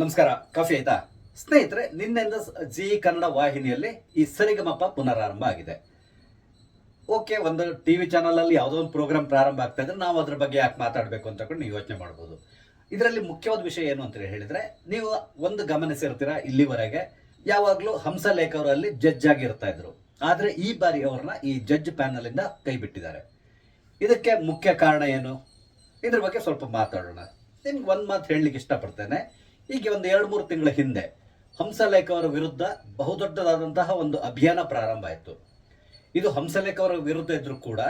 ನಮಸ್ಕಾರ. ಕಾಫಿ ಆಯ್ತಾ ಸ್ನೇಹಿತರೆ? ನಿನ್ನೆಯಿಂದ ಜಿ ಕನ್ನಡ ವಾಹಿನಿಯಲ್ಲಿ ಈ ಸರಿಗಮಪ ಪುನರಾರಂಭ ಆಗಿದೆ. ಓಕೆ, ಒಂದು ಟಿವಿ ಚಾನಲ್ ಅಲ್ಲಿ ಯಾವುದೋ ಒಂದು ಪ್ರೋಗ್ರಾಮ್ ಪ್ರಾರಂಭ ಆಗ್ತಾ ಇದ್ರೆ ನಾವು ಅದ್ರ ಬಗ್ಗೆ ಯಾಕೆ ಮಾತಾಡಬೇಕು ಅಂತ ನೀವು ಯೋಚನೆ ಮಾಡ್ಬೋದು. ಇದರಲ್ಲಿ ಮುಖ್ಯವಾದ ವಿಷಯ ಏನು ಅಂತ ಹೇಳಿದ್ರೆ, ನೀವು ಒಂದು ಗಮನಿಸಿರ್ತೀರಾ, ಇಲ್ಲಿವರೆಗೆ ಯಾವಾಗಲೂ ಹಂಸಲೇಖ ಅವರಲ್ಲಿ ಜಡ್ಜ್ ಆಗಿ ಇರ್ತಾ ಇದ್ರು. ಆದ್ರೆ ಈ ಬಾರಿ ಅವ್ರನ್ನ ಈ ಜಡ್ಜ್ ಪ್ಯಾನಲ್ ಇಂದ ಕೈ ಬಿಟ್ಟಿದ್ದಾರೆ. ಇದಕ್ಕೆ ಮುಖ್ಯ ಕಾರಣ ಏನು, ಇದ್ರ ಬಗ್ಗೆ ಸ್ವಲ್ಪ ಮಾತಾಡೋಣ. ನಿಮ್ಗೆ ಒಂದು ಮಾತು ಹೇಳಲಿಕ್ಕೆ ಇಷ್ಟಪಡ್ತೇನೆ. ಈಗ ಒಂದು 2-3 ತಿಂಗಳ ಹಿಂದೆ ಹಂಸಲೇಖ ಅವರ ವಿರುದ್ಧ ಬಹುದೊಡ್ಡದಾದಂತಹ ಒಂದು ಅಭಿಯಾನ ಪ್ರಾರಂಭ ಆಯಿತು. ಇದು ಹಂಸಲೇಖ ಅವರ ವಿರುದ್ಧ ಇದ್ರೂ ಕೂಡ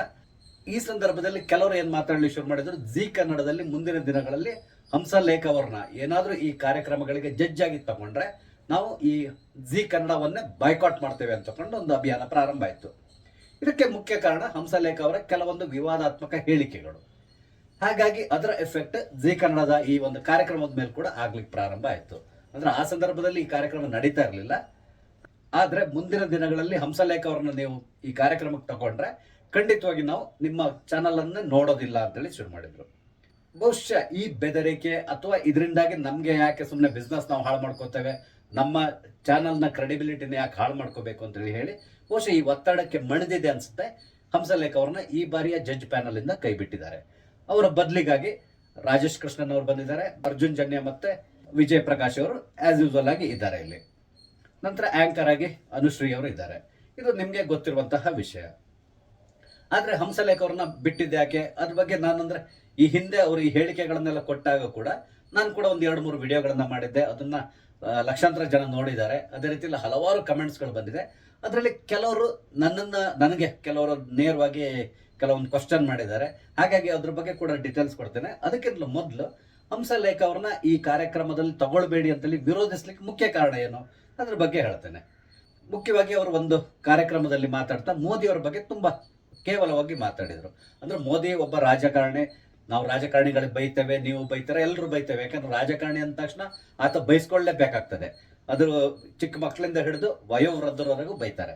ಈ ಸಂದರ್ಭದಲ್ಲಿ ಕೆಲವರು ಏನ್ ಮಾತಾಡಲಿಕ್ಕೆ ಶುರು ಮಾಡಿದ್ರು, ಜಿ ಕನ್ನಡದಲ್ಲಿ ಮುಂದಿನ ದಿನಗಳಲ್ಲಿ ಹಂಸಲೇಖ ಅವ್ರನ್ನ ಏನಾದ್ರೂ ಈ ಕಾರ್ಯಕ್ರಮಗಳಿಗೆ ಜಡ್ಜ್ ಆಗಿ ತಗೊಂಡ್ರೆ ನಾವು ಈ ಜಿ ಕನ್ನಡವನ್ನೇ ಬಾಯ್ಕಾಟ್ ಮಾಡ್ತೇವೆ ಅಂತ ತಗೊಂಡು ಒಂದು ಅಭಿಯಾನ ಪ್ರಾರಂಭ ಆಯಿತು. ಇದಕ್ಕೆ ಮುಖ್ಯ ಕಾರಣ ಹಂಸಲೇಖ ಅವರ ಕೆಲವೊಂದು ವಿವಾದಾತ್ಮಕ ಹೇಳಿಕೆಗಳು. ಹಾಗಾಗಿ ಅದರ ಎಫೆಕ್ಟ್ ಜಿ ಕನ್ನಡದ ಈ ಒಂದು ಕಾರ್ಯಕ್ರಮದ ಮೇಲೆ ಕೂಡ ಆಗ್ಲಿಕ್ಕೆ ಪ್ರಾರಂಭ ಆಯಿತು. ಅಂದ್ರೆ ಆ ಸಂದರ್ಭದಲ್ಲಿ ಈ ಕಾರ್ಯಕ್ರಮ ನಡೀತಾ ಇರಲಿಲ್ಲ. ಆದ್ರೆ ಮುಂದಿನ ದಿನಗಳಲ್ಲಿ ಹಂಸಲೇಖ ಅವ್ರನ್ನ ನೀವು ಈ ಕಾರ್ಯಕ್ರಮಕ್ಕೆ ತಗೊಂಡ್ರೆ ಖಂಡಿತವಾಗಿ ನಾವು ನಿಮ್ಮ ಚಾನಲ್ ಅನ್ನ ನೋಡೋದಿಲ್ಲ ಅಂತೇಳಿ ಶುರು ಮಾಡಿದ್ರು. ಬಹುಶಃ ಈ ಬೆದರಿಕೆ ಅಥವಾ ಇದರಿಂದಾಗಿ ನಮ್ಗೆ ಯಾಕೆ ಸುಮ್ಮನೆ ಬಿಸ್ನೆಸ್ ನಾವು ಹಾಳು ಮಾಡ್ಕೋತೇವೆ, ನಮ್ಮ ಚಾನಲ್ನ ಕ್ರೆಡಿಬಿಲಿಟಿನ ಯಾಕೆ ಹಾಳು ಮಾಡ್ಕೋಬೇಕು ಅಂತೇಳಿ ಹೇಳಿ ಬಹುಶಃ ಈ ಒತ್ತಡಕ್ಕೆ ಮಣಿದಿದೆ ಅನ್ಸುತ್ತೆ. ಹಂಸಲೇಖ ಅವ್ರನ್ನ ಈ ಬಾರಿಯ ಜಡ್ಜ್ ಪ್ಯಾನಲ್ ಇಂದ ಕೈ ಬಿಟ್ಟಿದ್ದಾರೆ. ಅವರ ಬದಲಿಗಾಗಿ ರಾಜೇಶ್ ಕೃಷ್ಣನ್ ಅವರು ಬಂದಿದ್ದಾರೆ, ಅರ್ಜುನ್ ಜನ್ಯ ಮತ್ತೆ ವಿಜಯ್ ಪ್ರಕಾಶ್ ಅವರು ಆಸ್ ಯೂಸ್ವಲ್ ಆಗಿ ಇದ್ದಾರೆ ಇಲ್ಲಿ. ನಂತರ ಆಂಕರ್ ಆಗಿ ಅನುಶ್ರೀ ಅವರು ಇದ್ದಾರೆ. ಇದು ನಿಮ್ಗೆ ಗೊತ್ತಿರುವಂತಹ ವಿಷಯ. ಆದ್ರೆ ಹಂಸಲೇಖ ಅವ್ರನ್ನ ಬಿಟ್ಟಿದ್ದೆ ಯಾಕೆ, ಅದ್ರ ಬಗ್ಗೆ ನಾನಂದ್ರೆ ಈ ಹಿಂದೆ ಅವರು ಈ ಹೇಳಿಕೆಗಳನ್ನೆಲ್ಲ ಕೊಟ್ಟಾಗ ಕೂಡ ನಾನು ಕೂಡ ಒಂದು 2-3 ವಿಡಿಯೋಗಳನ್ನ ಮಾಡಿದ್ದೆ. ಅದನ್ನ ಲಕ್ಷಾಂತರ ಜನ ನೋಡಿದ್ದಾರೆ. ಅದೇ ರೀತಿಯಲ್ಲಿ ಹಲವಾರು ಕಮೆಂಟ್ಸ್ಗಳು ಬಂದಿದೆ. ಅದರಲ್ಲಿ ಕೆಲವರು ನನಗೆ ಕೆಲವರು ನೇರವಾಗಿ ಕೆಲವೊಂದು ಕ್ವಶನ್ ಮಾಡಿದ್ದಾರೆ. ಹಾಗಾಗಿ ಅದ್ರ ಬಗ್ಗೆ ಕೂಡ ಡೀಟೇಲ್ಸ್ ಕೊಡ್ತೇನೆ. ಅದಕ್ಕಿಂತ ಮೊದಲು ಹಂಸಲೇಖ ಅವ್ರನ್ನ ಈ ಕಾರ್ಯಕ್ರಮದಲ್ಲಿ ತಗೊಳ್ಬೇಡಿ ಅಂತೇಳಿ ವಿರೋಧಿಸ್ಲಿಕ್ಕೆ ಮುಖ್ಯ ಕಾರಣ ಏನು ಅದ್ರ ಬಗ್ಗೆ ಹೇಳ್ತೇನೆ. ಮುಖ್ಯವಾಗಿ ಅವರು ಒಂದು ಕಾರ್ಯಕ್ರಮದಲ್ಲಿ ಮಾತಾಡ್ತಾ ಮೋದಿ ಅವ್ರ ಬಗ್ಗೆ ತುಂಬಾ ಕೇವಲವಾಗಿ ಮಾತಾಡಿದ್ರು. ಅಂದ್ರೆ ಮೋದಿ ಒಬ್ಬ ರಾಜಕಾರಣಿ, ನಾವು ರಾಜಕಾರಣಿಗಳಿಗೆ ಬೈತೇವೆ, ನೀವು ಬೈತಾರೆ, ಎಲ್ಲರೂ ಬೈತೇವೆ. ಯಾಕಂದ್ರೆ ರಾಜಕಾರಣಿ ಅಂದ ತಕ್ಷಣ ಆತ ಬೈಸ್ಕೊಳ್ಳೇಬೇಕಾಗ್ತದೆ. ಅದ್ರ ಚಿಕ್ಕ ಮಕ್ಕಳಿಂದ ಹಿಡಿದು ವಯೋವೃದ್ಧರವರೆಗೂ ಬೈತಾರೆ.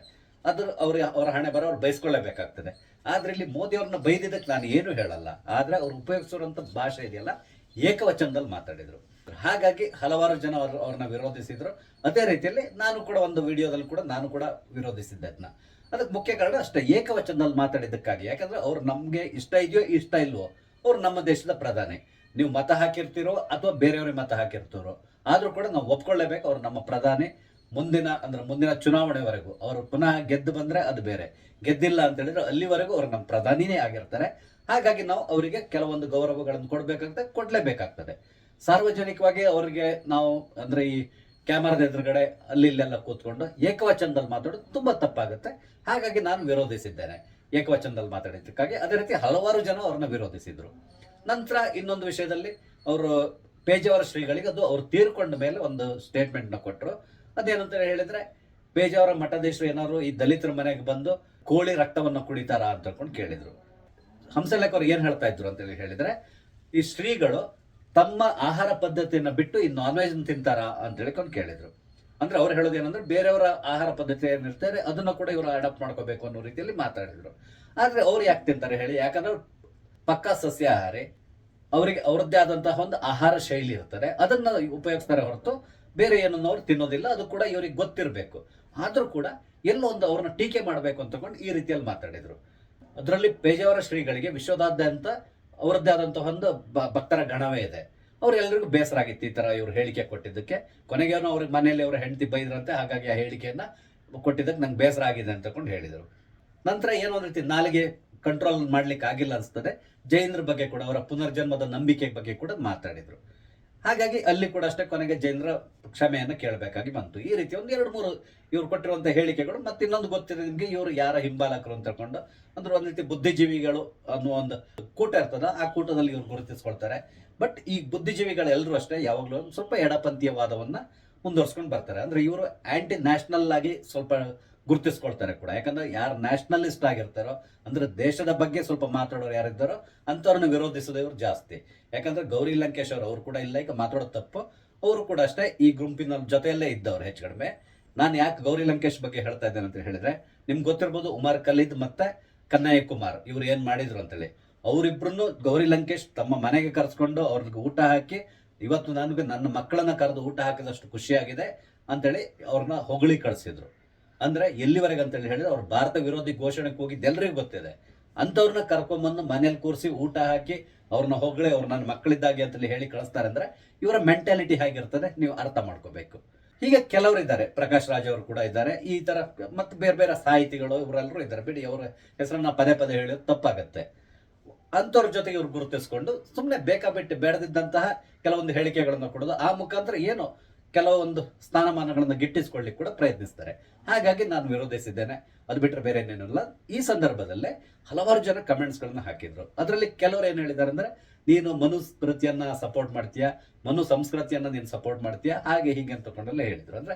ಅವರ ಹಣೆ ಬರ ಅವ್ರು ಬೈಸ್ಕೊಳ್ಳೇಬೇಕಾಗ್ತದೆ. ಆದ್ರೆ ಇಲ್ಲಿ ಮೋದಿ ಅವ್ರನ್ನ ಬೈದಿದ್ದಕ್ಕೆ ನಾನು ಏನು ಹೇಳಲ್ಲ. ಆದ್ರೆ ಅವ್ರು ಉಪಯೋಗಿಸಿರುವಂತ ಭಾಷೆ ಇದೆಯಲ್ಲ, ಏಕವಚನದಲ್ಲಿ ಮಾತಾಡಿದ್ರು. ಹಾಗಾಗಿ ಹಲವಾರು ಜನ ಅವ್ರನ್ನ ವಿರೋಧಿಸಿದ್ರು. ಅದೇ ರೀತಿಯಲ್ಲಿ ನಾನು ಕೂಡ ಒಂದು ವಿಡಿಯೋದಲ್ಲಿ ಕೂಡ ನಾನು ಕೂಡ ವಿರೋಧಿಸಿದ್ದೆ ಅದನ್ನ. ಅದಕ್ಕೆ ಮುಖ್ಯ ಕಾರಣ ಅಷ್ಟೇ, ಏಕವಚನದಲ್ಲಿ ಮಾತಾಡಿದ್ದಕ್ಕಾಗಿ. ಯಾಕಂದ್ರೆ ಅವ್ರು ನಮ್ಗೆ ಇಷ್ಟ ಇದೆಯೋ ಇಷ್ಟ ಇಲ್ವೋ, ಅವ್ರು ನಮ್ಮ ದೇಶದ ಪ್ರಧಾನಿ. ನೀವು ಮತ ಹಾಕಿರ್ತೀರೋ ಅಥವಾ ಬೇರೆಯವ್ರಿಗೆ ಮತ ಹಾಕಿರ್ತೀರೋ, ಆದ್ರೂ ಕೂಡ ನಾವು ಒಪ್ಕೊಳ್ಳೇಬೇಕು, ಅವ್ರು ನಮ್ಮ ಪ್ರಧಾನಿ. ಮುಂದಿನ ಚುನಾವಣೆವರೆಗೂ ಅವರು ಪುನಃ ಗೆದ್ದು ಬಂದ್ರೆ ಅದು ಬೇರೆ, ಗೆದ್ದಿಲ್ಲ ಅಂತ ಹೇಳಿದ್ರೆ ಅಲ್ಲಿವರೆಗೂ ಅವ್ರು ನಮ್ಮ ಪ್ರಧಾನಿನೇ ಆಗಿರ್ತಾರೆ. ಹಾಗಾಗಿ ನಾವು ಅವರಿಗೆ ಕೆಲವೊಂದು ಗೌರವಗಳನ್ನು ಕೊಡ್ಲೇಬೇಕಾಗ್ತದೆ. ಸಾರ್ವಜನಿಕವಾಗಿ ಅವರಿಗೆ ನಾವು ಅಂದ್ರೆ ಈ ಕ್ಯಾಮರಾದ ಎದುರುಗಡೆ ಅಲ್ಲಿ ಇಲ್ಲೆಲ್ಲ ಕೂತ್ಕೊಂಡು ಏಕವಚನದಲ್ಲಿ ಮಾತಾಡೋದು ತುಂಬಾ ತಪ್ಪಾಗುತ್ತೆ. ಹಾಗಾಗಿ ನಾನು ವಿರೋಧಿಸಿದ್ದೇನೆ ಏಕವಚನದಲ್ಲಿ ಮಾತಾಡಿದ್ದಕ್ಕಾಗಿ. ಅದೇ ರೀತಿ ಹಲವಾರು ಜನ ಅವ್ರನ್ನ ವಿರೋಧಿಸಿದ್ರು. ನಂತರ ಇನ್ನೊಂದು ವಿಷಯದಲ್ಲಿ ಅವರು ಪೇಜಾವರ ಶ್ರೀಗಳಿಗೆ ಅದು ಅವ್ರು ತೀರ್ಕೊಂಡ ಮೇಲೆ ಒಂದು ಸ್ಟೇಟ್ಮೆಂಟ್ ನ ಕೊಟ್ಟರು. ಅದೇನಂತ ಹೇಳಿದ್ರೆ, ಪೇಜಾವರ ಮಠಾಧೀಶರು ಏನಾದ್ರು ಈ ದಲಿತರ ಮನೆಗೆ ಬಂದು ಕೋಳಿ ರಕ್ತವನ್ನು ಕುಡಿತಾರ ಅಂತ ಹೇಳ್ಕೊಂಡು ಕೇಳಿದ್ರು. ಹಂಸಲೇಖ ಅವ್ರು ಏನ್ ಹೇಳ್ತಾ ಇದ್ರು ಅಂತ ಹೇಳಿದ್ರೆ, ಈ ಶ್ರೀಗಳು ತಮ್ಮ ಆಹಾರ ಪದ್ಧತಿಯನ್ನ ಬಿಟ್ಟು ಈ ನಾನ್ ವೆಜ್ ತಿಂತಾರ ಅಂತ ಹೇಳ್ಕೊಂಡು ಕೇಳಿದ್ರು. ಅಂದ್ರೆ ಅವ್ರು ಹೇಳೋದು ಏನಂದ್ರೆ, ಬೇರೆಯವರ ಆಹಾರ ಪದ್ಧತಿ ಏನಿರ್ತಾರೆ ಅದನ್ನ ಕೂಡ ಇವರು ಅಡಾಪ್ಟ್ ಮಾಡ್ಕೋಬೇಕು ಅನ್ನೋ ರೀತಿಯಲ್ಲಿ ಮಾತಾಡಿದ್ರು. ಆದ್ರೆ ಅವ್ರು ಯಾಕೆ ತಿಂತಾರೆ ಹೇಳಿ? ಯಾಕಂದ್ರೆ ಪಕ್ಕಾ ಸಸ್ಯಾಹಾರಿ, ಅವರಿಗೆ ಅವರದ್ದೇ ಆದಂತಹ ಒಂದು ಆಹಾರ ಶೈಲಿ ಇರ್ತದೆ, ಅದನ್ನ ಉಪಯೋಗಿಸ್ತಾರೆ ಹೊರತು ಬೇರೆ ಏನನ್ನು ಅವ್ರು ತಿನ್ನೋದಿಲ್ಲ. ಅದು ಕೂಡ ಇವರಿಗೆ ಗೊತ್ತಿರಬೇಕು. ಆದ್ರೂ ಕೂಡ ಎಲ್ಲೋ ಒಂದು ಅವ್ರನ್ನ ಟೀಕೆ ಮಾಡಬೇಕು ಅಂತ ತಗೊಂಡು ಈ ರೀತಿಯಲ್ಲಿ ಮಾತಾಡಿದ್ರು. ಅದರಲ್ಲಿ ಪೇಜಾವರ ಶ್ರೀಗಳಿಗೆ ವಿಶ್ವದಾದ್ಯಂತ ಅವರದ್ದೇ ಆದಂತಹ ಒಂದು ಭಕ್ತರ ಗಣವೇ ಇದೆ. ಎಲ್ರಿಗೂ ಬೇಸರ ಆಗಿತ್ತು ಈ ತರ ಇವ್ರು ಹೇಳಿಕೆ ಕೊಟ್ಟಿದ್ದಕ್ಕೆ. ಕೊನೆಗೆ ಅವ್ರಿಗೆ ಮನೆಯಲ್ಲಿ ಅವ್ರ ಹೆಂಡತಿ ಬೈದ್ರಂತೆ. ಹಾಗಾಗಿ ಆ ಹೇಳಿಕೆಯನ್ನ ಕೊಟ್ಟಿದ್ದಕ್ಕೆ ನಂಗೆ ಬೇಸರ ಆಗಿದೆ ಅಂತ ತಗೊಂಡು ಹೇಳಿದರು. ನಂತರ ಏನೋ ಒಂದು ರೀತಿ ನಾಲಿಗೆ ಕಂಟ್ರೋಲ್ ಮಾಡ್ಲಿಕ್ಕೆ ಆಗಿಲ್ಲ ಅನ್ಸ್ತದೆ. ಜೈನರ ಬಗ್ಗೆ ಕೂಡ, ಅವರ ಪುನರ್ಜನ್ಮದ ನಂಬಿಕೆ ಬಗ್ಗೆ ಕೂಡ ಮಾತಾಡಿದ್ರು. ಹಾಗಾಗಿ ಅಲ್ಲಿ ಕೂಡ ಅಷ್ಟೇ ಕೊನೆಗೆ ಜೈನರ ಕ್ಷಮೆಯನ್ನು ಕೇಳಬೇಕಾಗಿ ಬಂತು. ಈ ರೀತಿ ಒಂದು 2-3 ಇವ್ರು ಕೊಟ್ಟಿರುವಂತಹ ಹೇಳಿಕೆಗಳು. ಮತ್ತೆ ಇನ್ನೊಂದು ಗೊತ್ತಿದೆ ನಿಮ್ಗೆ, ಇವರು ಯಾರ ಹಿಂಬಾಲಕರು ಅಂತ ತಕೊಂಡು ಅಂದ್ರೆ ಒಂದ್ ರೀತಿ ಬುದ್ಧಿಜೀವಿಗಳು ಅನ್ನೋ ಒಂದು ಕೂಟ ಇರ್ತದ, ಆ ಕೂಟದಲ್ಲಿ ಇವ್ರು ಗುರುತಿಸ್ಕೊಳ್ತಾರೆ. ಬಟ್ ಈ ಬುದ್ಧಿಜೀವಿಗಳೆಲ್ಲರೂ ಅಷ್ಟೇ ಯಾವಾಗಲೂ ಸ್ವಲ್ಪ ಎಡಪಂಥೀಯ ವಾದವನ್ನ ಮುಂದುವರ್ಸ್ಕೊಂಡು ಬರ್ತಾರೆ. ಅಂದ್ರೆ ಇವರು ಆಂಟಿ ನ್ಯಾಷನಲ್ ಆಗಿ ಸ್ವಲ್ಪ ಗುರುತಿಸ್ಕೊಳ್ತಾರೆ ಕೂಡ. ಯಾಕಂದ್ರೆ ಯಾರು ನ್ಯಾಷನಲಿಸ್ಟ್ ಆಗಿರ್ತಾರೋ, ಅಂದ್ರೆ ದೇಶದ ಬಗ್ಗೆ ಸ್ವಲ್ಪ ಮಾತಾಡೋರು ಯಾರಿದ್ದಾರೋ ಅಂತವ್ರನ್ನ ವಿರೋಧಿಸೋದು ಇವ್ರು ಜಾಸ್ತಿ. ಯಾಕಂದ್ರೆ ಗೌರಿ ಲಂಕೇಶ್ ಅವ್ರು ಕೂಡ ಇಲ್ಲ ಈಗ ಮಾತಾಡೋದು ತಪ್ಪು. ಅವರು ಕೂಡ ಅಷ್ಟೇ ಈ ಗುಂಪಿನ ಜೊತೆಯಲ್ಲೇ ಇದ್ದವ್ರು ಹೆಚ್ಚು ಕಡಿಮೆ. ನಾನು ಯಾಕೆ ಗೌರಿ ಲಂಕೇಶ್ ಬಗ್ಗೆ ಹೇಳ್ತಾ ಇದ್ದೇನೆ ಅಂತ ಹೇಳಿದ್ರೆ, ನಿಮ್ಗೆ ಗೊತ್ತಿರ್ಬೋದು ಉಮರ್ ಖಲೀದ್ ಮತ್ತೆ ಕನ್ನಯ್ಯ ಕುಮಾರ್ ಇವ್ರು ಏನ್ ಮಾಡಿದ್ರು ಅಂತೇಳಿ. ಅವರಿಬ್ರು ಗೌರಿ ಲಂಕೇಶ್ ತಮ್ಮ ಮನೆಗೆ ಕರೆಸ್ಕೊಂಡು ಅವ್ರಿಗೆ ಊಟ ಹಾಕಿ ಇವತ್ತು ನನಗೆ ನನ್ನ ಮಕ್ಕಳನ್ನ ಕರೆದು ಊಟ ಹಾಕಿದಷ್ಟು ಖುಷಿಯಾಗಿದೆ ಅಂತೇಳಿ ಅವ್ರನ್ನ ಹೊಗಳಿ ಕಳಿಸಿದ್ರು. ಅಂದ್ರೆ ಎಲ್ಲಿವರೆಗೆ ಅಂತೇಳಿ ಹೇಳಿದ್ರೆ ಅವ್ರು ಭಾರತ ವಿರೋಧಿ ಘೋಷಣೆಗೆ ಹೋಗಿದ್ದು ಎಲ್ರಿಗೂ ಗೊತ್ತಿದೆ. ಅಂಥವ್ರನ್ನ ಕರ್ಕೊಂಬಂದು ಮನೇಲಿ ಕೂರಿಸಿ ಊಟ ಹಾಕಿ ಅವ್ರನ್ನ ಹೊಗಳಿ ಅವ್ರು ನನ್ನ ಮಕ್ಕಳಿದ್ದಾಗೆ ಅಂತೇಳಿ ಹೇಳಿ ಕಳಿಸ್ತಾರೆ ಅಂದ್ರೆ ಇವರ ಮೆಂಟಾಲಿಟಿ ಹೇಗಿರ್ತದೆ ನೀವು ಅರ್ಥ ಮಾಡ್ಕೋಬೇಕು. ಹೀಗೆ ಕೆಲವರು ಇದ್ದಾರೆ, ಪ್ರಕಾಶ್ ರಾಜ್ ಅವರು ಕೂಡ ಇದ್ದಾರೆ, ಈ ತರ ಮತ್ತೆ ಬೇರೆ ಬೇರೆ ಸಾಹಿತಿಗಳು ಇವರೆಲ್ಲರೂ ಇದ್ದಾರೆ. ಬಿಡಿ, ಅವರ ಹೆಸರನ್ನ ಪದೇ ಪದೇ ಹೇಳೋದು ತಪ್ಪಾಗತ್ತೆ. ಅಂಥವ್ರ ಜೊತೆಗೆ ಇವ್ರು ಗುರುತಿಸ್ಕೊಂಡು ಸುಮ್ಮನೆ ಬೇಕಾಬಿಟ್ಟು ಬೇಡದಿದ್ದಂತಹ ಕೆಲವೊಂದು ಹೇಳಿಕೆಗಳನ್ನು ಕೊಡೋದು, ಆ ಮುಖಾಂತರ ಏನು ಕೆಲವೊಂದು ಸ್ಥಾನಮಾನಗಳನ್ನು ಗಿಟ್ಟಿಸ್ಕೊಳ್ಳಿಕ್ಕೆ ಕೂಡ ಪ್ರಯತ್ನಿಸ್ತಾರೆ. ಹಾಗಾಗಿ ನಾನು ವಿರೋಧಿಸಿದ್ದೇನೆ, ಅದು ಬಿಟ್ಟರೆ ಬೇರೆ ಏನೇನಿಲ್ಲ. ಈ ಸಂದರ್ಭದಲ್ಲೇ ಹಲವಾರು ಜನ ಕಮೆಂಟ್ಸ್ಗಳನ್ನ ಹಾಕಿದ್ರು. ಅದರಲ್ಲಿ ಕೆಲವರು ಏನು ಹೇಳಿದ್ದಾರೆ ಅಂದ್ರೆ, ನೀನು ಮನುಸ್ಮೃತಿಯನ್ನ ಸಪೋರ್ಟ್ ಮಾಡ್ತೀಯಾ, ಮನು ಸಂಸ್ಕೃತಿಯನ್ನ ನೀನು ಸಪೋರ್ಟ್ ಮಾಡ್ತೀಯಾ, ಹಾಗೆ ಹೀಗೆ ಅಂತಕೊಂಡೆಲ್ಲ ಹೇಳಿದ್ರು. ಅಂದ್ರೆ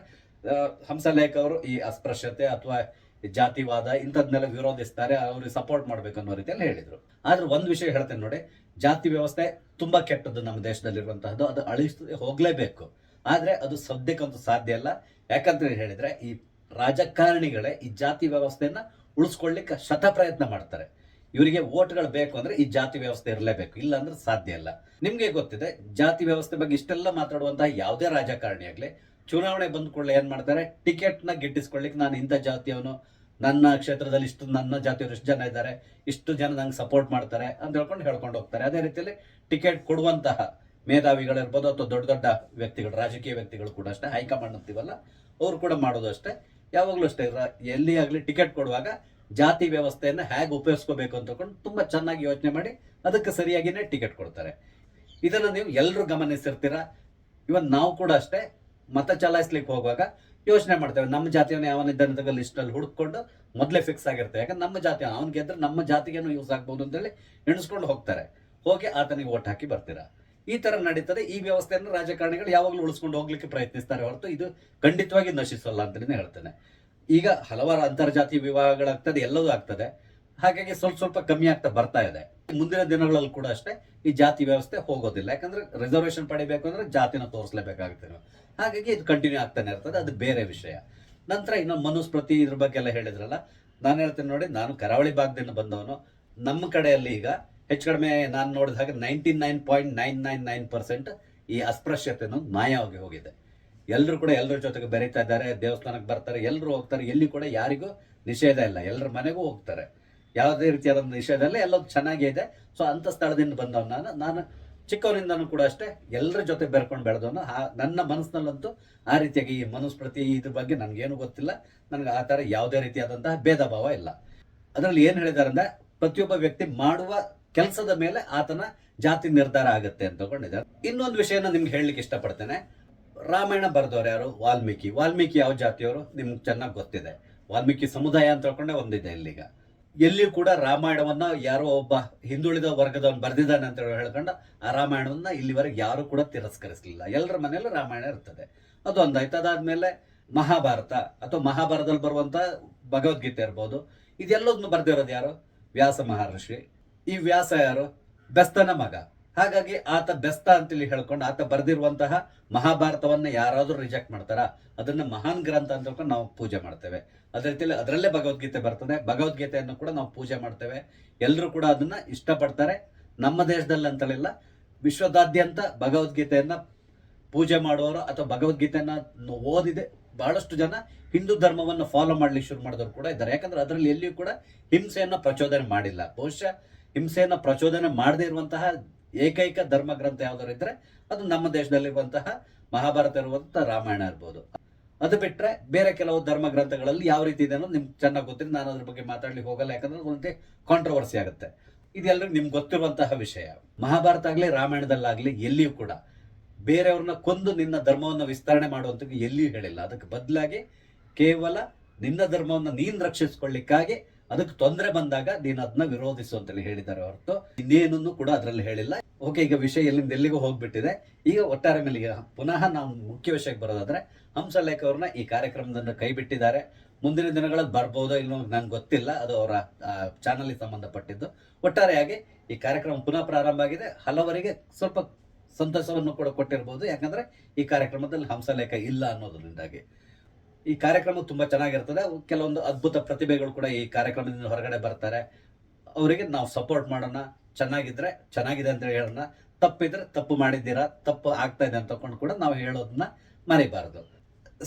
ಹಂಸಲೇಖ ಅವರು ಈ ಅಸ್ಪೃಶ್ಯತೆ ಅಥವಾ ಜಾತಿವಾದ ಇಂಥದ್ನೆಲ್ಲ ವಿರೋಧಿಸ್ತಾರೆ, ಅವ್ರಿಗೆ ಸಪೋರ್ಟ್ ಮಾಡ್ಬೇಕು ಅನ್ನೋ ರೀತಿಯಲ್ಲಿ ಹೇಳಿದ್ರು. ಆದ್ರೆ ಒಂದು ವಿಷಯ ಹೇಳ್ತೇನೆ ನೋಡಿ, ಜಾತಿ ವ್ಯವಸ್ಥೆ ತುಂಬಾ ಕೆಟ್ಟದ್ದು ನಮ್ಮ ದೇಶದಲ್ಲಿರುವಂತಹದ್ದು, ಅದು ಅಳಿಸಿ ಹೋಗ್ಲೇಬೇಕು. ಆದ್ರೆ ಅದು ಸದ್ಯಕ್ಕಂತೂ ಸಾಧ್ಯ ಅಲ್ಲ. ಯಾಕಂತ ಹೇಳಿದ್ರೆ ಈ ರಾಜಕಾರಣಿಗಳೇ ಈ ಜಾತಿ ವ್ಯವಸ್ಥೆಯನ್ನ ಉಳಿಸ್ಕೊಳ್ಳಿಕ್ಕೆ ಶತ ಪ್ರಯತ್ನ ಮಾಡ್ತಾರೆ. ಇವರಿಗೆ ವೋಟ್ಗಳು ಬೇಕು ಅಂದ್ರೆ ಈ ಜಾತಿ ವ್ಯವಸ್ಥೆ ಇರಲೇಬೇಕು, ಇಲ್ಲ ಅಂದ್ರೆ ಸಾಧ್ಯ ಇಲ್ಲ. ನಿಮ್ಗೆ ಗೊತ್ತಿದೆ, ಜಾತಿ ವ್ಯವಸ್ಥೆ ಬಗ್ಗೆ ಇಷ್ಟೆಲ್ಲ ಮಾತಾಡುವಂತಹ ಯಾವುದೇ ರಾಜಕಾರಣಿ ಆಗ್ಲಿ ಚುನಾವಣೆ ಬಂದ ಕೂಡಲೇ ಏನ್ ಮಾಡ್ತಾರೆ, ಟಿಕೆಟ್ ನ ಗಿಟ್ಟಿಸ್ಕೊಳ್ಳಿಕ್ಕೆ ನಾನು ಇಂಥ ಜಾತಿಯವನು, ನನ್ನ ಕ್ಷೇತ್ರದಲ್ಲಿ ಇಷ್ಟು ನನ್ನ ಜಾತಿಯವರು ಇಷ್ಟು ಜನ ಇದ್ದಾರೆ, ಇಷ್ಟು ಜನ ನಂಗೆ ಸಪೋರ್ಟ್ ಮಾಡ್ತಾರೆ ಅಂತ ಹೇಳ್ಕೊಂಡು ಹೋಗ್ತಾರೆ. ಅದೇ ರೀತಿಯಲ್ಲಿ ಟಿಕೆಟ್ ಕೊಡುವಂತಹ ಮೇಧಾವಿಗಳಿರ್ಬೋದು ಅಥವಾ ದೊಡ್ಡ ದೊಡ್ಡ ವ್ಯಕ್ತಿಗಳು, ರಾಜಕೀಯ ವ್ಯಕ್ತಿಗಳು ಕೂಡ ಅಷ್ಟೇ, ಹೈಕಮಾಂಡ್ ಅಂತೀವಲ್ಲ ಅವ್ರು ಕೂಡ ಮಾಡೋದು ಅಷ್ಟೇ. ಯಾವಾಗಲೂ ಅಷ್ಟೇ, ಎಲ್ಲಿ ಆಗಲಿ ಟಿಕೆಟ್ ಕೊಡುವಾಗ ಜಾತಿ ವ್ಯವಸ್ಥೆಯನ್ನು ಹೇಗೆ ಉಪಯೋಗಿಸ್ಕೋಬೇಕು ಅಂತಕೊಂಡು ತುಂಬಾ ಚೆನ್ನಾಗಿ ಯೋಚನೆ ಮಾಡಿ ಅದಕ್ಕೆ ಸರಿಯಾಗಿನೇ ಟಿಕೆಟ್ ಕೊಡ್ತಾರೆ. ಇದನ್ನು ನೀವು ಎಲ್ಲರೂ ಗಮನಿಸಿರ್ತೀರಾ. ಇವನ್ ನಾವು ಕೂಡ ಅಷ್ಟೇ, ಮತ ಚಲಾಯಿಸ್ಲಿಕ್ಕೆ ಹೋಗುವಾಗ ಯೋಚನೆ ಮಾಡ್ತೇವೆ, ನಮ್ಮ ಜಾತಿಯನ್ನು ಯಾವನಿದ್ದಾನೆ ಲಿಸ್ಟ್ ಅಲ್ಲಿ ಹುಡುಕೊಂಡು ಮೊದಲೇ ಫಿಕ್ಸ್ ಆಗಿರ್ತೇವೆ. ಯಾಕಂದ್ರೆ ನಮ್ಮ ಜಾತಿ ಅವ್ನು ಗೆದ್ರೆ ನಮ್ಮ ಜಾತಿಗೇನು ಯೂಸ್ ಆಗ್ಬೋದು ಅಂತೇಳಿ ಎಣಿಸ್ಕೊಂಡು ಹೋಗ್ತಾರೆ. ಹೋಗಿ ಆತನಿಗೆ ಓಟ್ ಹಾಕಿ ಬರ್ತೀರಾ. ಈ ತರ ನಡೀತದೆ. ಈ ವ್ಯವಸ್ಥೆಯನ್ನು ರಾಜಕಾರಣಿಗಳು ಯಾವಾಗಲೂ ಉಳಿಸ್ಕೊಂಡು ಹೋಗ್ಲಿಕ್ಕೆ ಪ್ರಯತ್ನಿಸ್ತಾರೆ ಹೊರತು ಇದು ಖಂಡಿತವಾಗಿ ನಶಿಸಲ್ಲ ಅಂತಲೇ ಹೇಳ್ತೇನೆ. ಈಗ ಹಲವಾರು ಅಂತರ್ಜಾತಿ ವಿವಾಹಗಳಾಗ್ತದೆ, ಎಲ್ಲವೂ ಆಗ್ತದೆ. ಹಾಗಾಗಿ ಸ್ವಲ್ಪ ಸ್ವಲ್ಪ ಕಮ್ಮಿ ಆಗ್ತಾ ಬರ್ತಾ ಇದೆ. ಮುಂದಿನ ದಿನಗಳಲ್ಲಿ ಕೂಡ ಅಷ್ಟೇ ಈ ಜಾತಿ ವ್ಯವಸ್ಥೆ ಹೋಗೋದಿಲ್ಲ. ಯಾಕಂದ್ರೆ ರಿಸರ್ವೇಶನ್ ಪಡಿಬೇಕು ಅಂದ್ರೆ ಜಾತಿನ ತೋರಿಸಲೇಬೇಕಾಗುತ್ತೆ ನಾವು. ಹಾಗಾಗಿ ಇದು ಕಂಟಿನ್ಯೂ ಆಗ್ತಾನೆ ಇರ್ತದೆ, ಅದು ಬೇರೆ ವಿಷಯ. ನಂತರ ಇನ್ನೊಂದು ಮನುಸ್ಮೃತಿ ಇದ್ರ ಬಗ್ಗೆ ಎಲ್ಲ ಹೇಳಿದ್ರಲ್ಲ, ನಾನು ಹೇಳ್ತೇನೆ ನೋಡಿ, ನಾನು ಕರಾವಳಿ ಭಾಗದಿಂದ ಬಂದವನು. ನಮ್ಮ ಕಡೆಯಲ್ಲಿ ಈಗ ಹೆಚ್ಚು ಕಡಿಮೆ ನಾನು ನೋಡಿದ ಹಾಗೆ 99.999% ಈ ಅಸ್ಪೃಶ್ಯತೆ ಅನ್ನೋದು ಮಾಯವಾಗಿ ಹೋಗಿದೆ. ಎಲ್ಲರೂ ಕೂಡ ಎಲ್ಲರ ಜೊತೆಗೆ ಬೆರೀತಾ ಇದ್ದಾರೆ, ದೇವಸ್ಥಾನಕ್ಕೆ ಬರ್ತಾರೆ, ಎಲ್ಲರೂ ಹೋಗ್ತಾರೆ. ಎಲ್ಲಿ ಕೂಡ ಯಾರಿಗೂ ನಿಷೇಧ ಇಲ್ಲ, ಎಲ್ಲರ ಮನೆಗೂ ಹೋಗ್ತಾರೆ. ಯಾವುದೇ ರೀತಿಯಾದ ನಿಷೇಧ ಇಲ್ಲ, ಎಲ್ಲವೂ ಚೆನ್ನಾಗೇ ಇದೆ. ಸೊ ಅಂಥ ಸ್ಥಳದಿಂದ ಬಂದವನು ನಾನು ಚಿಕ್ಕವರಿಂದನೂ ಕೂಡ ಅಷ್ಟೇ ಎಲ್ಲರ ಜೊತೆ ಬೆರ್ಕೊಂಡು ಬೆಳೆದವನು. ನನ್ನ ಮನಸ್ಸಿನಲ್ಲಂತೂ ಆ ರೀತಿಯಾಗಿ ಈ ಮನುಸ್ಮೃತಿ ಇದ್ರ ಬಗ್ಗೆ ನನಗೇನು ಗೊತ್ತಿಲ್ಲ. ನನಗೆ ಆ ಥರ ಯಾವುದೇ ರೀತಿಯಾದಂತಹ ಭೇದ ಭಾವ ಇಲ್ಲ. ಅದರಲ್ಲಿ ಏನು ಹೇಳಿದ್ದಾರೆ ಅಂದ್ರೆ, ಪ್ರತಿಯೊಬ್ಬ ವ್ಯಕ್ತಿ ಮಾಡುವ ಕೆಲಸದ ಮೇಲೆ ಆತನ ಜಾತಿ ನಿರ್ಧಾರ ಆಗುತ್ತೆ ಅಂತ ತಗೊಂಡಿದ್ದಾರೆ. ಇನ್ನೊಂದು ವಿಷಯನ ನಿಮ್ಗೆ ಹೇಳಲಿಕ್ಕೆ ಇಷ್ಟಪಡ್ತೇನೆ. ರಾಮಾಯಣ ಬರೆದವ್ರು ಯಾರು? ವಾಲ್ಮೀಕಿ. ವಾಲ್ಮೀಕಿ ಯಾವ ಜಾತಿಯವರು ನಿಮ್ಗೆ ಚೆನ್ನಾಗಿ ಗೊತ್ತಿದೆ. ವಾಲ್ಮೀಕಿ ಸಮುದಾಯ ಅಂತ ತಿಳ್ಕೊಂಡೆ ಒಂದಿದೆ ಇಲ್ಲಿಗ. ಎಲ್ಲಿಯೂ ಕೂಡ ರಾಮಾಯಣವನ್ನ ಯಾರೋ ಒಬ್ಬ ಹಿಂದುಳಿದ ವರ್ಗದವನು ಬರೆದಿದ್ದಾನೆ ಅಂತ ಹೇಳ್ಕೊಂಡು ಆ ರಾಮಾಯಣವನ್ನ ಇಲ್ಲಿವರೆಗೆ ಯಾರು ಕೂಡ ತಿರಸ್ಕರಿಸಲಿಲ್ಲ. ಎಲ್ಲರ ಮನೆಯಲ್ಲೂ ರಾಮಾಯಣ ಇರ್ತದೆ. ಅದು ಒಂದಾಯ್ತು. ಅದಾದ್ಮೇಲೆ ಮಹಾಭಾರತ ಅಥವಾ ಮಹಾಭಾರತದಲ್ಲಿ ಬರುವಂತ ಭಗವದ್ಗೀತೆ ಇರ್ಬೋದು, ಇದೆಲ್ಲದನ್ನು ಬರೆದಿರೋದು ಯಾರು? ವ್ಯಾಸ ಮಹರ್ಷಿ. ಈ ವ್ಯಾಸ ಯಾರು? ಬೆಸ್ತನ ಮಗ. ಹಾಗಾಗಿ ಆತ ಬೆಸ್ತ ಅಂತೇಳಿ ಹೇಳ್ಕೊಂಡು ಆತ ಬರೆದಿರುವಂತಹ ಮಹಾಭಾರತವನ್ನ ಯಾರಾದ್ರೂ ರಿಜೆಕ್ಟ್ ಮಾಡ್ತಾರ? ಅದನ್ನ ಮಹಾನ್ ಗ್ರಂಥ ಅಂತ ಹೇಳ್ಕೊಂಡು ನಾವು ಪೂಜೆ ಮಾಡ್ತೇವೆ. ಅದೇ ರೀತಿಯಲ್ಲಿ ಅದರಲ್ಲೇ ಭಗವದ್ಗೀತೆ ಬರ್ತದೆ. ಭಗವದ್ಗೀತೆಯನ್ನು ಕೂಡ ನಾವು ಪೂಜೆ ಮಾಡ್ತೇವೆ. ಎಲ್ಲರೂ ಕೂಡ ಅದನ್ನ ಇಷ್ಟಪಡ್ತಾರೆ. ನಮ್ಮ ದೇಶದಲ್ಲಿ ಅಂತಲಿಲ್ಲ, ವಿಶ್ವದಾದ್ಯಂತ ಭಗವದ್ಗೀತೆಯನ್ನ ಪೂಜೆ ಮಾಡುವವರು ಅಥವಾ ಭಗವದ್ಗೀತೆಯನ್ನ ಓದಿದೆ ಬಹಳಷ್ಟು ಜನ ಹಿಂದೂ ಧರ್ಮವನ್ನು ಫಾಲೋ ಮಾಡ್ಲಿಕ್ಕೆ ಶುರು ಮಾಡಿದವರು ಕೂಡ ಇದ್ದಾರೆ. ಯಾಕಂದ್ರೆ ಅದರಲ್ಲಿ ಎಲ್ಲಿಯೂ ಕೂಡ ಹಿಂಸೆಯನ್ನ ಪ್ರಚೋದನೆ ಮಾಡಿಲ್ಲ. ಬಹುಶಃ ಹಿಂಸೆಯನ್ನ ಪ್ರಚೋದನೆ ಮಾಡದೇ ಇರುವಂತಹ ಏಕೈಕ ಧರ್ಮ ಗ್ರಂಥ ಯಾವ್ದಾರು ಇದ್ರೆ ಅದು ನಮ್ಮ ದೇಶದಲ್ಲಿರುವಂತಹ ಮಹಾಭಾರತ ಇರುವಂತಹ ರಾಮಾಯಣ ಇರ್ಬೋದು. ಅದು ಬಿಟ್ರೆ ಬೇರೆ ಕೆಲವು ಧರ್ಮ ಗ್ರಂಥಗಳಲ್ಲಿ ಯಾವ ರೀತಿ ಇದೆ ಅನ್ನೋದು ನಿಮ್ಗೆ ಚೆನ್ನಾಗಿ ಗೊತ್ತಿದೆ. ನಾನು ಅದ್ರ ಬಗ್ಗೆ ಮಾತಾಡ್ಲಿಕ್ಕೆ ಹೋಗಲ್ಲ, ಯಾಕಂದ್ರೆ ಒಂದು ಕಾಂಟ್ರವರ್ಸಿ ಆಗುತ್ತೆ. ಇದೆಲ್ಲರಿಗೂ ನಿಮ್ಗೆ ಗೊತ್ತಿರುವಂತಹ ವಿಷಯ. ಮಹಾಭಾರತ ಆಗ್ಲಿ ರಾಮಾಯಣದಲ್ಲಾಗ್ಲಿ ಎಲ್ಲಿಯೂ ಕೂಡ ಬೇರೆಯವ್ರನ್ನ ಕೊಂದು ನಿನ್ನ ಧರ್ಮವನ್ನು ವಿಸ್ತರಣೆ ಮಾಡುವಂತ ಎಲ್ಲಿಯೂ ಹೇಳಿಲ್ಲ. ಅದಕ್ಕೆ ಬದಲಾಗಿ ಕೇವಲ ನಿನ್ನ ಧರ್ಮವನ್ನು ನೀನ್ ರಕ್ಷಿಸಿಕೊಳ್ಳಿಕ್ಕಾಗಿ ಅದಕ್ಕೆ ತೊಂದರೆ ಬಂದಾಗ ನೀನು ಅದನ್ನ ವಿರೋಧಿಸು ಅಂತೇಳಿ ಹೇಳಿದ್ದಾರೆ ಹೊರತು ಇನ್ನೇನನ್ನು ಕೂಡ ಅದರಲ್ಲಿ ಹೇಳಿಲ್ಲ. ಓಕೆ, ಈಗ ವಿಷಯ ಎಲ್ಲಿಂದ ಎಲ್ಲಿಗೂ ಹೋಗ್ಬಿಟ್ಟಿದೆ. ಈಗ ಒಟ್ಟಾರೆ ಮೇಲೆ ಈಗ ಪುನಃ ನಾವು ಮುಖ್ಯ ವಿಷಯಕ್ಕೆ ಬರೋದಾದ್ರೆ, ಹಂಸಲೇಖ ಅವ್ರನ್ನ ಈ ಕಾರ್ಯಕ್ರಮದಿಂದ ಕೈ ಬಿಟ್ಟಿದ್ದಾರೆ. ಮುಂದಿನ ದಿನಗಳಲ್ಲಿ ಬರ್ಬೋದೋ ಇಲ್ಲೋ ನಂಗೆ ಗೊತ್ತಿಲ್ಲ, ಅದು ಅವರ ಚಾನಲ್ಗೆ ಸಂಬಂಧಪಟ್ಟಿದ್ದು. ಒಟ್ಟಾರೆಯಾಗಿ ಈ ಕಾರ್ಯಕ್ರಮ ಪುನಃ ಪ್ರಾರಂಭ ಆಗಿದೆ. ಹಲವರಿಗೆ ಸ್ವಲ್ಪ ಸಂತಸವನ್ನು ಕೂಡ ಕೊಟ್ಟಿರ್ಬೋದು, ಯಾಕಂದ್ರೆ ಈ ಕಾರ್ಯಕ್ರಮದಲ್ಲಿ ಹಂಸಲೇಖ ಇಲ್ಲ ಅನ್ನೋದ್ರಿಂದಾಗಿ. ಈ ಕಾರ್ಯಕ್ರಮ ತುಂಬಾ ಚೆನ್ನಾಗಿರ್ತದೆ. ಕೆಲವೊಂದು ಅದ್ಭುತ ಪ್ರತಿಭೆಗಳು ಕೂಡ ಈ ಕಾರ್ಯಕ್ರಮದಿಂದ ಹೊರಗಡೆ ಬರ್ತಾರೆ. ಅವರಿಗೆ ನಾವು ಸಪೋರ್ಟ್ ಮಾಡೋಣ. ಚೆನ್ನಾಗಿದ್ರೆ ಚೆನ್ನಾಗಿದೆ ಅಂತ ಹೇಳೋಣ. ತಪ್ಪಿದ್ರೆ ತಪ್ಪು ಮಾಡಿದ್ದೀರಾ, ತಪ್ಪು ಆಗ್ತಾ ಇದೆ ಅಂತ ಕೂಡ ನಾವು ಹೇಳೋದನ್ನ ಮರಿಬಾರದು.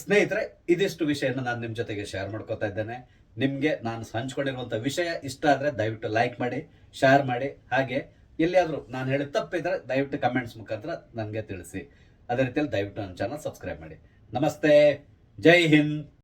ಸ್ನೇಹಿತರೆ, ಇದಿಷ್ಟು ವಿಷಯನ ನಾನು ನಿಮ್ಮ ಜೊತೆಗೆ ಶೇರ್ ಮಾಡ್ಕೊತಾ ಇದ್ದೇನೆ. ನಿಮಗೆ ನಾನು ಹಂಚ್ಕೊಂಡಿರುವಂಥ ವಿಷಯ ಇಷ್ಟ ಆದರೆ ದಯವಿಟ್ಟು ಲೈಕ್ ಮಾಡಿ, ಶೇರ್ ಮಾಡಿ. ಹಾಗೆ ಎಲ್ಲಿಯಾದರೂ ನಾನು ಹೇಳಿದ ತಪ್ಪಿದ್ರೆ ದಯವಿಟ್ಟು ಕಮೆಂಟ್ಸ್ ಮುಖಾಂತರ ನನಗೆ ತಿಳಿಸಿ. ಅದೇ ರೀತಿಯಲ್ಲಿ ದಯವಿಟ್ಟು ನನ್ನ ಚಾನಲ್ ಸಬ್ಸ್ಕ್ರೈಬ್ ಮಾಡಿ. ನಮಸ್ತೆ, ಜೈ ಹಿಂದ್.